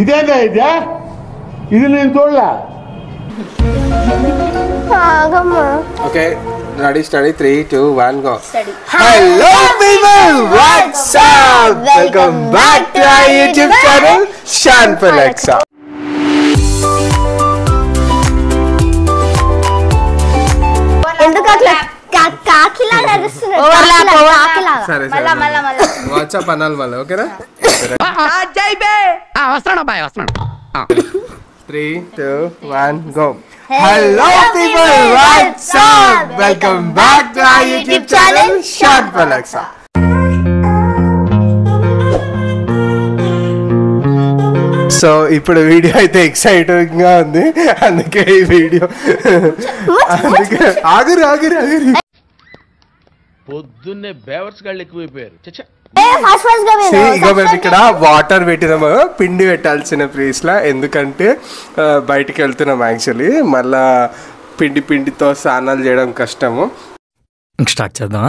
ఇదేనా ఇది నేను చూడలే. Okay ready study 3 2 1 go study. Hello people, what's up, welcome back to our YouTube channel Shan Alexa. ఎందుకు అట్లా కాకిలా నడుస్తున్నాడు కాకిలా మళ్ళా వాట్సాప్ అనాలి మళ్ళీ ఓకేనా జై బే వస్తాను బాయ్ వస్తాను 3 2 1 go. Hello people, what's up, welcome back to our YouTube channel Shan Alexa. So ఇప్పుడు వీడియో అయితే ఎక్సైటింగ్ గా ఉంది, అందుకే ఈ వీడియో ఆగురు పొద్దున్నే బేవర్స్ గాళ్ళు ఎక్కువైపోయారు. ఇక మేము ఇక్కడ వాటర్ పెట్టినాము, పిండి పెట్టాల్సిన ప్లేస్ లా, ఎందుకంటే బయటికి వెళ్తున్నాం యాక్చువల్లీ, మళ్ళా పిండితో స్నానాలు చేయడం కష్టము. స్టార్ట్ చేద్దాం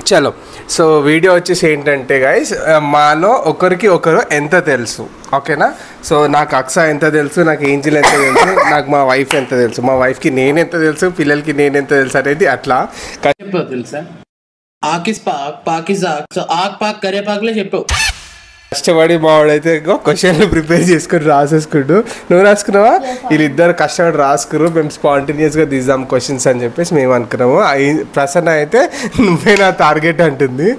చలో. సో వీడియో వచ్చేసి ఏంటంటే గైస్, మాలో ఒకరికి ఒకరు ఎంత తెలుసు ఓకేనా. సో నాకు అక్సా ఎంత తెలుసు, నాకు ఏంజిల్ ఎంత తెలుసు, నాకు మా వైఫ్ ఎంత తెలుసు, మా వైఫ్కి నేను ఎంత తెలుసు, పిల్లలకి నేను ఎంత తెలుసు అనేది అట్లా తెలుసా. ఆకిస్ పాక్ పాకిజాక్ సో ఆక్ పాక్ కరే పాక్లే చెప్పావు. కష్టపడి మావాడైతే క్వశ్చన్లు ప్రిపేర్ చేసుకుని రాసేసుకుంటూ, నువ్వు రాసుకున్నావా, వీళ్ళిద్దరు కష్టపడి రాసుకున్నారు, మేము స్పాంటేనియస్గా తీద్దాం క్వశ్చన్స్ అని చెప్పేసి మేము అనుకున్నాము. ప్రసన్న అయితే నువ్వే నా టార్గెట్ అంటుంది,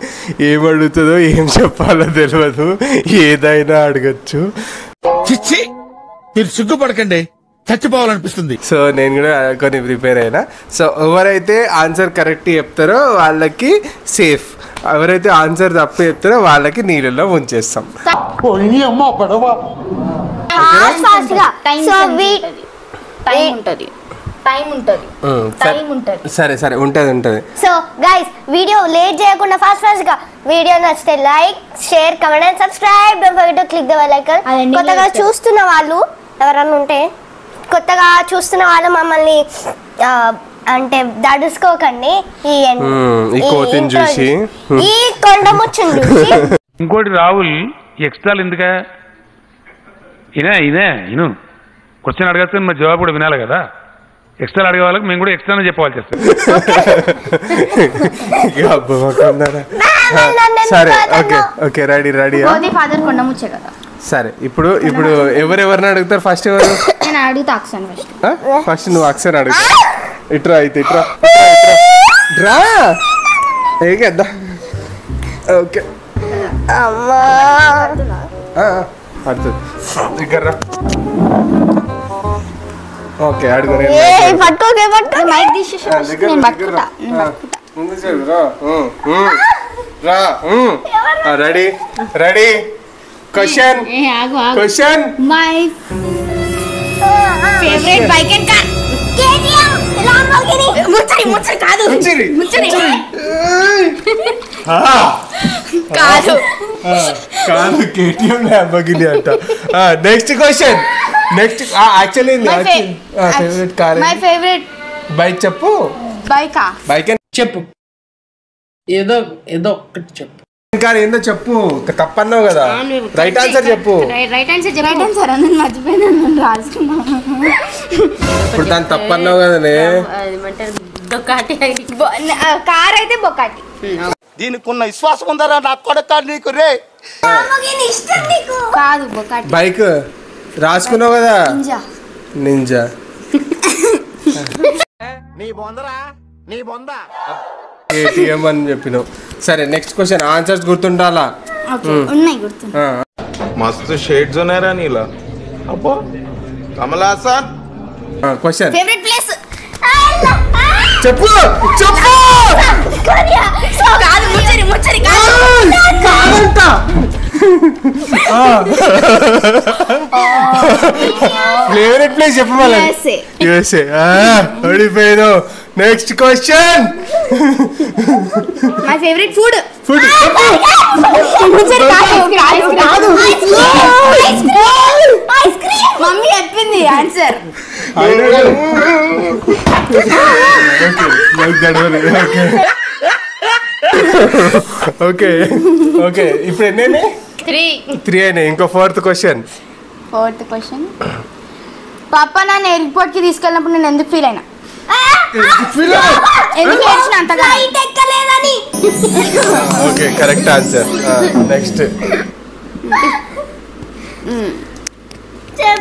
ఏం అడుగుతుందో ఏం చెప్పాలో తెలియదు, ఏదైనా అడగచ్చు. మీరు సిగ్గుపడకండి, చచ్చిపోవాలనిపిస్తుంది. సో నేను కూడా కొన్ని ప్రిపేర్ అయినా. సో ఎవరైతే ఆన్సర్ కరెక్ట్ చెప్తారో వాళ్ళకి సేఫ్, ఎవరైతే ఆన్సర్ తప్పు చెప్తారో వాళ్ళకి నీళ్ళలో ఉంచేస్తాం. సరే సరే ఉంటది. సో గైస్ వీడియో లేట్ చేయకుండా ఫాస్ట్ గా వీడియో నచ్చితే like share comment and subscribe, don't forget to click the bell icon. కొత్తగా చూస్తున్న వాళ్ళు ఎవరన్నా ఉంటే, కొత్తగా చూస్తున్న వాళ్ళు మమ్మల్ని అంటే దడుసుకోకండి, ఈ కోతిని చూసి, ఈ కొండముచ్చుని చూసి. ఇంకోటి రాహుల్, ఎక్స్ట్రాలు ఎందుకా? ఇను క్వశ్చన్ అడగచ్చు, మరి జవాబు కూడా వినాలి కదా. ఎక్స్ట్రా అడిగే వాళ్ళకి మేము కూడా ఎక్స్ట్రానే చెప్పాల్సి వస్తుంది. సరే ఓకే ఓకే రెడీ ఫాదర్ కొండముచ్చే కదా. సరే ఇప్పుడు ఎవరెవరిని అడుగుతారు? ఫస్ట్ ఎవరు? నేను అడుగుతా అక్సన్ ఫస్ట్ నువ్వు అక్సన్ అడుగు. ఇట్రా అయితే ఇట్రా రా ఏదా. ఓకే అమ్మా పడుతుంది దగ్గర. ఓకే అడుగు. Ready question. My favourite bike and car KTM Lamborghini. ముచ్చరి కాదు ముచ్చరి కాదు కేటీఎం లాంబోర్గిని అంట. Next question. Next actually favourite car, my favourite bike చెప్పు. బైక్ చెప్పు, ఏదో ఒక్కటి చెప్పు. కార్ ఏందో చెప్పు, తప్పన్నావు కదా, రైట్ ఆన్సర్ చెప్పు. ఇప్పుడు దాన్ని తప్పన్నావు కదనే. కార్ అయితే బొకాటి. దీనికి ఉన్న విశ్వాసం ఉందరా నా కొడక నీకు రే. కాదు బొకాటి. బైక్ రాసుకున్నావు కదా, నింజా. నీ బొందరా నీ బొంద. ఏటీఎం అని చెప్పినావు. సరే నెక్స్ట్ క్వశ్చన్, ఆన్సర్స్ గుర్తుండాలా? मस्त शेड्स ఉన్నాయి రా నీలా. అబ్బో Kamal Haasan. Question favourite place చెప్పు చెప్పు. కాదు ముచ్చరి కాదంట. ఫేవరెట్ ప్లేస్ చెప్పు మళ్ళీ. యూఎస్ఏ. ఓడిపోయాను. Next question. My favourite food. Mummy చెప్పింది ఆన్సర్. ఓకే ఓకే ఇప్పుడు ఎన్ని 3 అయినాయి. ఇంకో 4th క్వశ్చన్. పాప నన్ను ఎయిర్పోర్ట్ కి తీసుకెళ్ళినప్పుడు నేను ఎందుకు ఫీల్ అయినా? ఎందుకు ఏడ్చిన అంతగా? Okay correct answer. నెక్స్ట్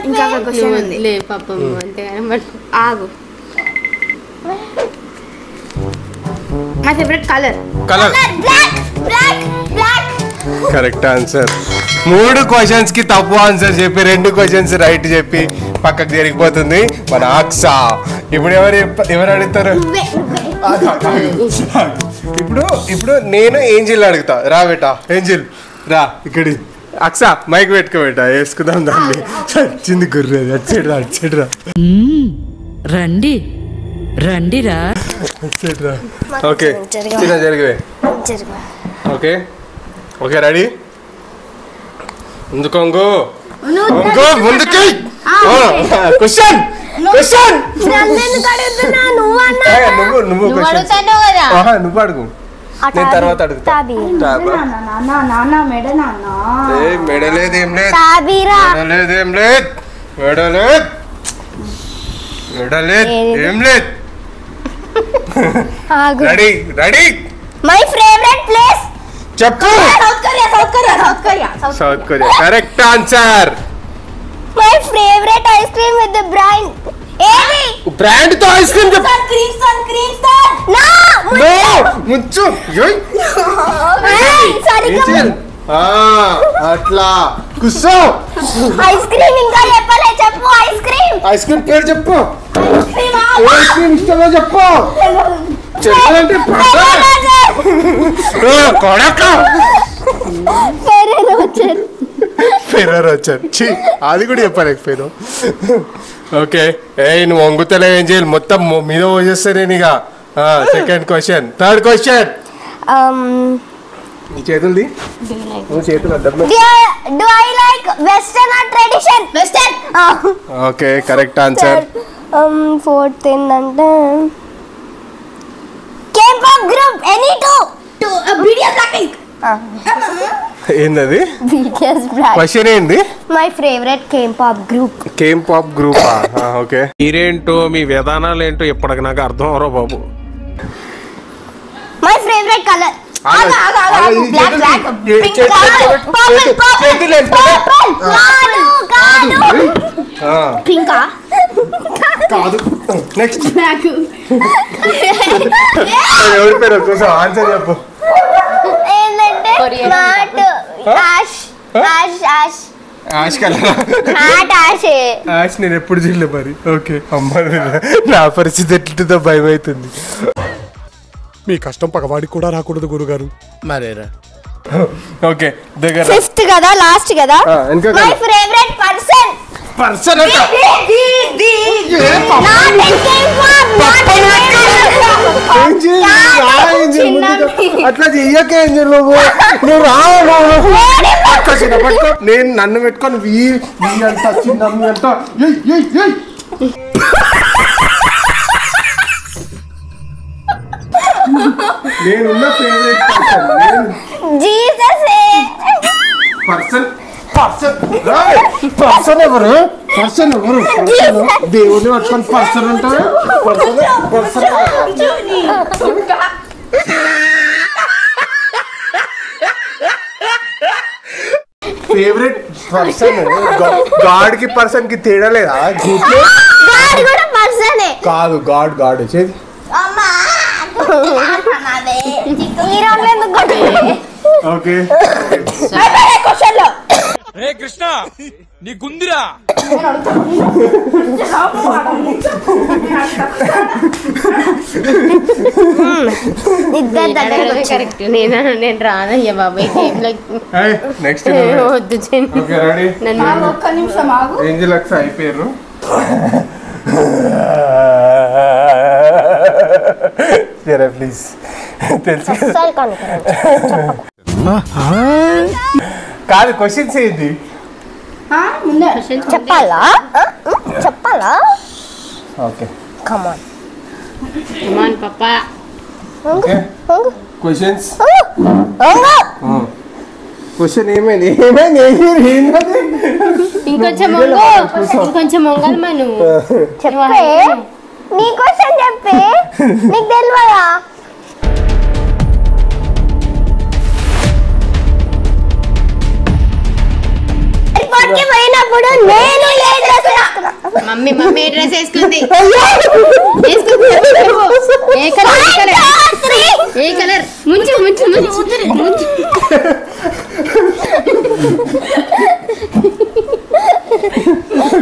ఇంకా క్వశ్చన్ ఉంది లే పాపం అంటే ఆగు. My favourite colour correct answer. 3 questions కి తప్పు ఆన్సర్ చెప్పి 2 క్వశ్చన్స్ రైట్ చెప్పి పక్కకు జరిగిపోతుంది మన అక్సా. ఇప్పుడు ఎవరు అడుగుతారు? ఇప్పుడు నేను ఏంజిల్ అడుగుతా. రా బేటా ఏంజిల్ రా ఇక్కడి. అక్సా మైక్ పెట్టుకోబెట్టా వేసుకుందాం దాన్ని. వచ్చింది గుర్రే అచ్చేడు రా రండి రండిరా వచ్చేట్రా. ఓకే చిన్న జరిగివే. Okay okay ready. ముందుకు ముందుకి క్వశ్చన్ నువ్వు అడుగు నేను తర్వాత అడుగుతా. మెడలేదేం లేదు. Ready ready. My favourite place చెప్పు. South Korea correct answer. My favourite ice cream with the brand ఏవి? బ్రాండ్ తో ఐస్ క్రీమ్ చెప్పు. నో ముచ్చు అట్లా కుస్సో. ఐస్ క్రీమ్ ఇంకా చెప్పలే. చెప్పు ఐస్ క్రీమ్ పేరు చెప్పు. ఐస్ క్రీమ్ ఇష్టమో చెప్పు. చెప్పాలంటే ఫెరర్ వచ్చారు. అది కూడా చెప్పలేకపోయాను. ఓకే నువ్వు వంగుతలే ఏం చేయాలి మొత్తం మీద పోసేస్తా నేను ఇక. Second question. Third question. నీ చేతులది నువ్వు చేతులు Do I like western or tradition? Western. Okay correct answer. Fourth ఏంటంటే K-pop group any two BTS Blackpink. ఏంది BTS Blackpink. క్వశ్చన్ ఏంది? My favourite K-pop group. Okay మీరేంటో మీ విధానాలు ఏంటో ఇప్పటికి నాకు అర్థం అవరో బాబు. మై ఫేవరెట్ కలర్ కాదు. నెక్స్ట్ ఎవరి పేరు కోసం ఆన్సర్ చెప్పు. ఏంటంటే యాష్ కలర్. యాష్ నేను ఎప్పుడు చూడలే మరి. ఓకే అమ్మ నా పరిస్థితి ఎట్లుంటుందో భయం అవుతుంది. మీ కష్టం పగవాడికి కూడా రాకూడదు గురుగారు. మరేరా ఓకే దగ్గర 5th కదా లాస్ట్ కదా. మై ఫేవరెట్ పర్సన్ అట్లా చెయ్యకే నువ్వు రా. నేను నన్ను పెట్టుకొని అంత చిన్న అంత నేనున్న ఫేవరెట్ పర్సన్ ఎవరు దేవుడిని పట్టుకొని పర్సన్ అంటారు. ఫేవరెట్ పర్సన్ గాడ్ కి పర్సన్ కి తేడా లేదా? కాదు గాడ్ వచ్చేది. ఓకే కృష్ణ నీ గుందిరా. కరెక్ట్. నేను రానయ్యా బాబాయ్ గేమ్ లో. నెక్స్ట్ వద్దు ఒక్క నిమిషం ఆగు. ఏంజిల్ అక్సా అయిపోయారు. ప్లీజ్ తెలుసు కాదు క్వశ్చన్స్ ఏంటి చెప్పాలా? ఓకే కమాన్ పాపా. క్వశ్చన్స్ ఒంగు క్వశ్చన్ ఏమైంది ఇంకొంచెం మొంగల్ మను చెప్పే నీ క్వశ్చన్ చెప్పే నీకు తెలియదా ఎయిర్పోర్ట్ కి పోయినప్పుడు నేను ఏ డ్రెస్ వేసుకున్నా మమ్మీ ఏ డ్రెస్ వేసుకుంది ఏ కలర్ ముంచు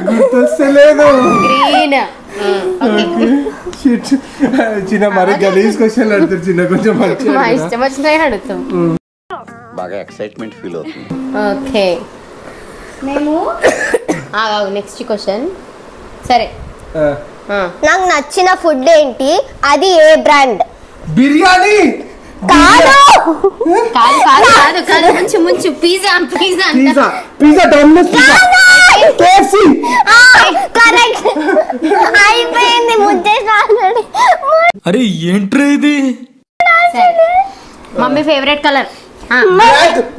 గుర్తొస్తలేదు గ్రీన్ చిన్న మరి గలీజ్ క్వశ్చన్ అడుగుతారు చిన్న కొంచెం మా ఇష్టం వచ్చిన అడుగుతాం బాగా ఎక్సైట్మెంట్ ఫీల్ అవుతుంది ఓకే మేము నెక్స్ట్ క్వశ్చన్ సరే నాకు నచ్చిన ఫుడ్ ఏంటి అది ఏ బ్రాండ్ బిర్యానీ కాదు ముంచు పిజ్జా డొమినోస్ కేఎఫ్సి కరెక్ట్ అయిపోయింది ముద్దేసి ఆల్రెడీ అరే ఏంట్రా ఇది mummy favourite colour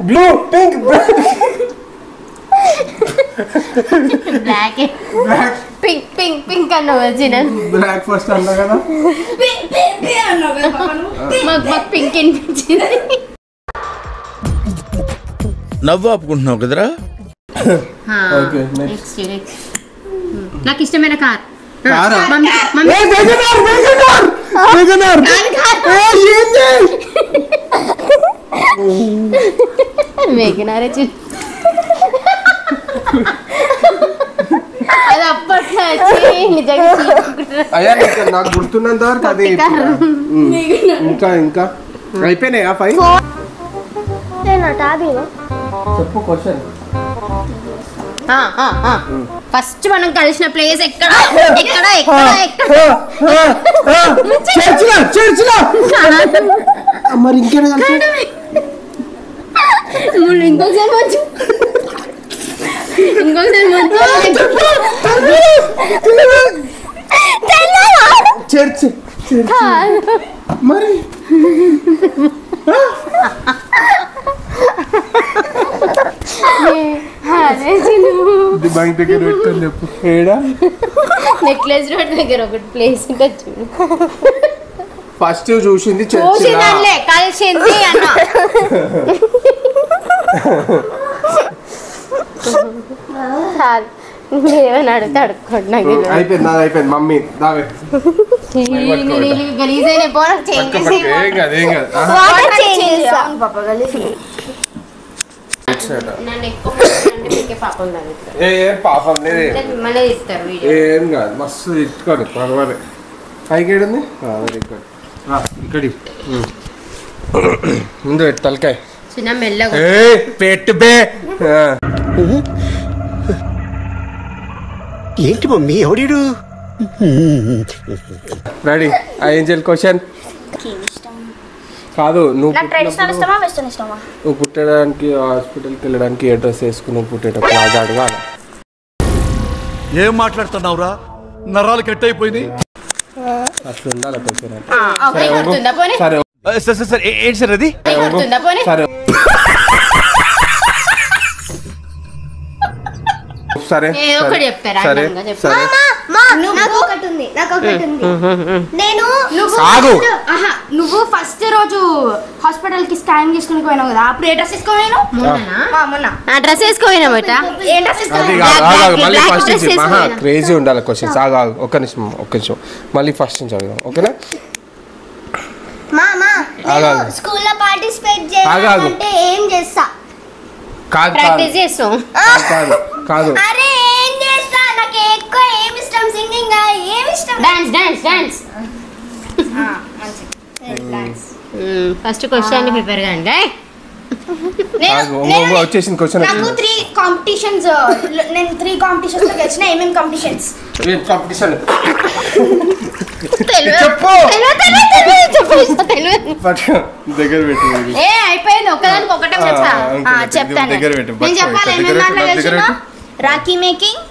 blue pink black pink అన్నావు వచ్చిన బ్లాక్ ఫస్ట్ అన్నా కదా మాకు పింక్ అనిపించింది నవ్వు ఆపుకుంటున్నావు కదరా ఓకే నెక్స్ట్ నాకు ఇష్టమైన కార్ వేగనారే అది అప్పట్లో నిజంగా అయ్యా నాకు గుర్తున్నంత వరకు అదే ఇంకా అయిపోయినాయా 5 చెప్పు క్వశ్చన్ ఫస్ట్ మనం కలిసిన ప్లేస్ ఎక్కడ మరి ఇంకేనా చర్చ్ మరి బ్యాంక్ దగ్గర పెట్టుకొని చెప్పు ఏడా నెక్లెస్ రోడ్ దగ్గర ఒకటి ప్లేస్ ఉంటుంది చూడు ఫస్ట్ చూసింది చూసిందలే కలిసింది అన్న ఏమైనా అడిగితే అడుక్కోండి నాకు అయిపోయింది మమ్మీ గలీజ్ అయిన పోరా పాపం లేదు మళ్ళీ ఇస్తారు వీడియో ఏం కాదు మస్తు ఇట్టుకోండి పర్వాలేదు పైకి ఏడుంది ఇక్కడి ముందు పెట్టు తలకాయ చిన్న మెల్లగా పెట్టు బే ఏంటి మమ్మీ ఎవడీడు రెడీ ఏంజల్ క్వశ్చన్ కాదు నువ్వు పుట్టడానికి హాస్పిటల్కి వెళ్ళడానికి ఏ డ్రెస్ వేసుకుని పుట్టేటప్పుడు అది అడగాలి ఏం మాట్లాడుతున్నావురా నరాలు కట్ అయిపోయింది అట్లా ఉండాలి క్వశ్చన్ సరే సార్ ఏంటి సార్ అది సరే సరే నువ్వు ఫస్ట్ రోజు హాస్పిటల్ కి స్కాన్ చేసుకుని పోయినావు కదా అప్పుడు ఏ డ్రెస్ వేసుకోపోయినావు మొన్న డ్రెస్ వేసుకోపోయినా క్రేజీ ఉండాలి క్వశ్చన్స్ ఒక్క నిమిషం మళ్ళీ ఫస్ట్ నుంచి అడుగుదాం ఓకేనా స్కూల్లో పార్టిసిపేట్ చేయాలంటే ఏం చేస్తా ప్రాక్టీస్ చేస్తాం కాదు అరే ఏం చేస్తా నాకు ఎక్కువ ఏం ఇష్టం సింగింగ్ ఏం ఇష్టం డాన్స్ ఫస్ట్ క్వశ్చన్ ప్రిపేర్ కండి వచ్చేసింది క్వశ్చన్ నాకు 3 కాంపిటీషన్స్ నేను 3 కాంపిటీషన్స్ లో గెలిచిన ఏమేం కాంపిటీషన్స్ కాంపిటీషన్ దగ్గర పెట్టి అయిపోయింది ఒకదానికి ఒకటే చెప్తాను నేను చెప్పాలి ఏమేం దాంట్లో గెలిచిన Rakhi making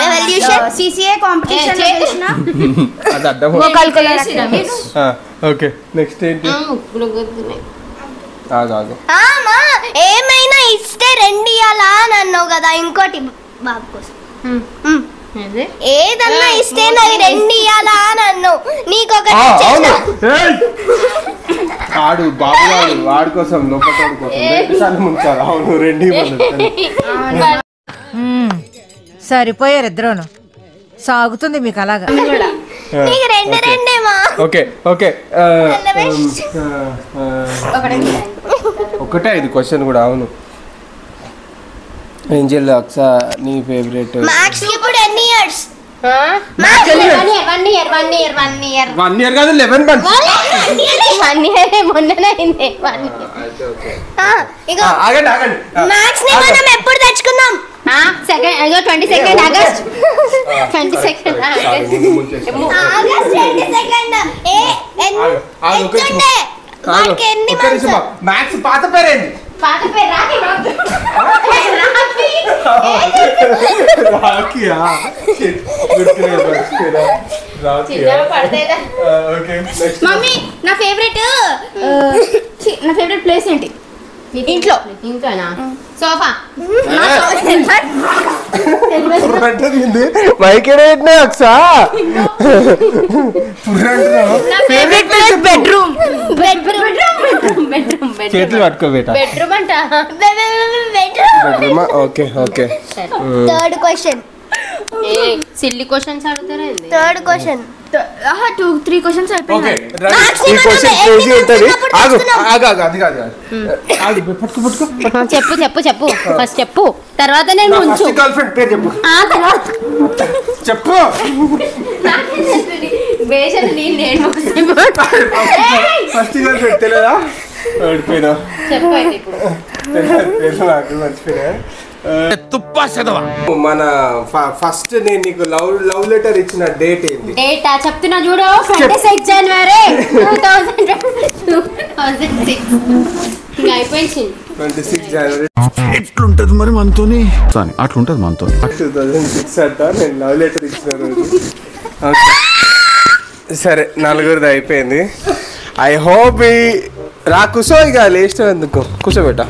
revolution CCA competition లో గెలిచిన అది అడ్డం ఓకే నెక్స్ట్ ఏంటి? ఆగు ఏమైనా ఇస్తే 2 ఇయ్యాలా అని అన్నావు కదా. ఇంకోటి బాబు కోసం ఏదన్నా ఇస్తే నాకు 2 ఇయ్యాలా అని అన్నావు. నీకు ఆడు బాబు వాడి కోసం లోపల కోసం ముంచారు. అవును 2 సరిపోయారు ఇద్దరును. సాగుతుంది మీకు అలాగా. ఓకే ఓకే ఒకటే ఇది క్వశ్చన్ కూడా. అవును ఏంజెల్ అక్స నీ ఫేవరెట్? మ్యాక్స్ ఇప్పుడు ఎన్ని ఇయర్స్? 1 year కాదు 11 months. 1 year మొన్ననే అయింది. 1 year. ఆగండి. మ్యాక్స్ ని మనం ఎప్పుడు తెచ్చుకుందాం? Second 22nd August. 22nd August. Max పాత పేరేంటి? మమ్మీ నా ఫేవరెట్ ప్లేస్ ఏంటి ఇంట్లోనా? సోఫా. మైకేనా అక్సా? Favourite place bedroom. చేతులు పట్టుకోబెట్ట. బెడ్రూమ్ అంట. Bedroom. Okay okay. Third question. Silly questions అడుగుతారా? Third question. 2-3 క్వశ్చన్స్ ఓకే ఈ క్వశ్చన్ క్రేజీ ఉంటది. ఆగు అది కాదు. చెప్పు ఫస్ట్ చెప్పు, తర్వాత నేను ఉంచు. గర్ల్ ఫ్రెండ్ పేరు చెప్పు. తర్వాత చెప్పు. బేషల్ నేను ఫస్ట్ గర్ల్ ఫ్రెండ్ తెలియదా? ఓడిపోయినా. చెప్పు అయితే ఇప్పుడు. నాకు మర్చిపోయినా. మన ఫస్ట్ నేను నీకు లవ్ లెటర్ ఇచ్చిన డేట్ ఏంటి? డేటా చెప్తున్నా చూడు. 26 జనవరి 2006. అయిపోయింది. 26 జనవరి. ఎట్లుంటది మరి మనతోని? అట్లుంటది మనతో. 2006 అంట నేను లవ్ లెటర్ ఇచ్చిన రోజు. సరే 4గురిది అయిపోయింది. ఐ హోప్ రా కూర్చో. ఇక లేస్ట్ ఎందుకు కూర్చోబెట్ట.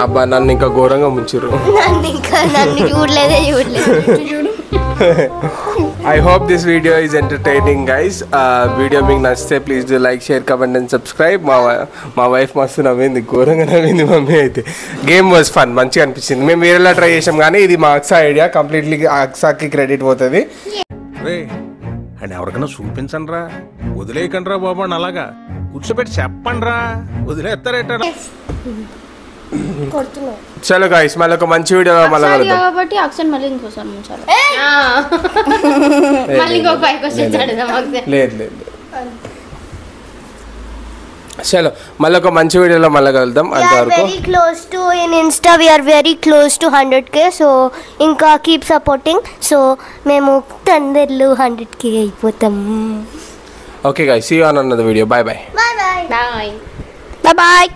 అబ్బా నన్ను ఇంకా ఘోరంగా ముంచారు. I hope this video is entertaining guys. Video మీకు నచ్చితే please do like, share, comment and subscribe. మా వైఫ్ మస్తు నవ్వింది, ఘోరంగా నవ్వింది మమ్మీ అయితే. గేమ్ వాజ్ ఫన్, మంచిగా అనిపించింది. మేము వేరేలా ట్రై చేసాం కానీ ఇది మా అక్సా ఐడియా. కంప్లీట్లీ అక్సాకి క్రెడిట్ పోతుంది. అండ్ ఎవరికైనా చూపించండి రా, వదిలేయకండి రా బాబు అని అలాగా కూర్చోబెట్టి చెప్పండి రా, వదిలేస్తారేట. చలో గాయ్స్ మళ్ళీ ఒక మంచి వీడియో మళ్ళీ కాబట్టి అక్షన్ మళ్ళీ ఇంకోసారి ముంచాలి. మళ్ళీ ఇంకో 5 క్వశ్చన్స్ అడుగుదాం. లేదు చలో మళ్ళీ ఒక మంచి వీడియోలో మళ్ళీ కలుద్దాం. అంతవరకు very close to in Insta we're very close to 100K. So ఇంకా కీప్ సపోర్టింగ్. సో మేము తొందరలో 100K అయిపోతాం. Okay guys, see you on another video. Bye bye. Bye bye.